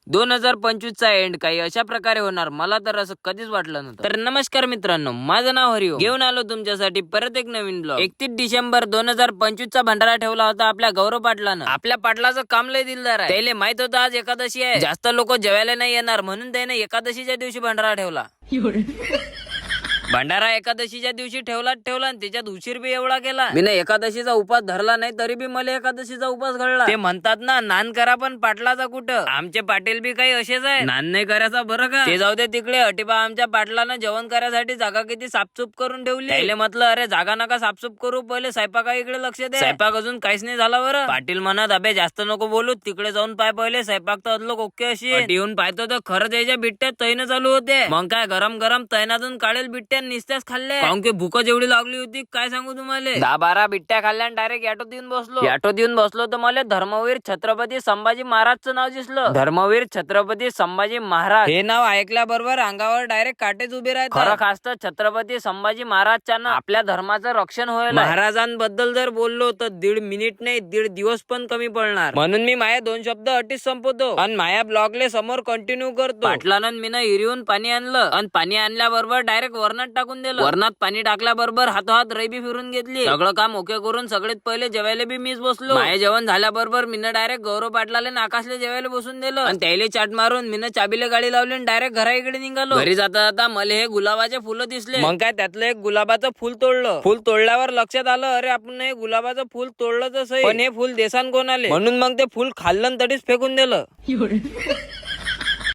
2025 चा एंड काही अशा प्रकारे होणार मला तर असं कधीच वाटलं नव्हतं। तर नमस्कार मित्रांनो, माझं नाव हरिओम, घेऊन आलो तुमच्यासाठी परत एक नवीन ब्लॉग। 31 डिसेंबर 2025 चा भंडारा ठेवला होता आपल्या गौरव पाटलानं। आपल्या पाटलाचं काम लय दिलदार आहे, त्याला माहित होतं आज एकादशी आहे, जास्त लोक जेवायला नाही येणार म्हणून त्याने एकादशीच्या दिवशी भंडारा ठेवला। भंडारा एकादशीच्या दिवशी ठेवला आणि त्याच्यात उशीर बी एवढा केला, मी एकादशीचा उपास धरला नाही तरी बी मला एकादशीचा उपास घडला। ते म्हणतात ना, नान करा पण पाटलाचा कुठं। आमचे पाटील बी काही असेच आहे, नान नाही करायचा बरं का। ते जाऊ दे तिकडे, अटिबा आमच्या पाटलानं जेवण करायसाठी जागा किती साफसूफ करून ठेवली। त्याला म्हटलं, अरे जागा नका साफसूफ करू, पहिले स्वयंपाका इकडे लक्ष दे। स्वयंपाक अजून काहीच नाही झाला बरं। पाटील म्हणत, अबे जास्त नको बोलू, तिकडे जाऊन पाय पहिले, स्वयंपाक तर अदलो ओके अशी। येऊन पाहतो तर खरं त्याच्या बिट्ट्यात तैन चालू होते। मग काय गरम गरम तैनातून काढेल बिट्ट्या निस्त्याच खाल्ले, कारण की भूक जेवढी लागली होती काय सांगू तुम्हाला। 10-12 बिट्ट्या खाल्ल्या आणि डायरेक्ट ऑटोत येऊन बसलो तर मला धर्मवीर छत्रपती संभाजी महाराजचं नाव दिसलं। धर्मवीर छत्रपती संभाजी महाराज हे नाव ऐकल्याबरोबर अंगावर डायरेक्ट काटेच उभे राहतात। खरं खास तर छत्रपती संभाजी महाराजच्या ना आपल्या धर्माचं रक्षण होईल। महाराजांबद्दल जर बोललो तर 1.5 मिनिट नाही 1.5 दिवस पण कमी पडणार, म्हणून मी माझे 2 शब्द अटीच संपवतो आणि माझ्या ब्लॉगले समोर कंटिन्यू करतो। पाटलानं मी हिरीहून पाणी आणलं आणि पाणी आणल्याबरोबर डायरेक्ट वरणात टाकून दिलं। वरणात पाणी टाकल्याबरोबर हातोहात रैबी फिरून घेतली। सगळं काम ओके करून सगळ्यात पहिले जेवायला बी मीच बसलो। माझे जेवण झाल्याबरोबर मीनं डायरेक्ट गौरव पाटलाले आकाशले जेवायला बसून दिलं आणि त्याला चाट मारून मीनं चाबीले गाडी लावली आणि डायरेक्ट घराकडे निघालो। घरी जाता जाता मला हे गुलाबाचे फुलं दिसले, मग काय त्यातलं एक गुलाबाचं फुल तोडलं। फुल तोडल्यावर लक्षात आलं, अरे आपण हे गुलाबाचं फुल तोडलं तसं, पण हे फुल देसान कोण आले, म्हणून मग ते फुल खाल्लं तडीच फेकून दिलं।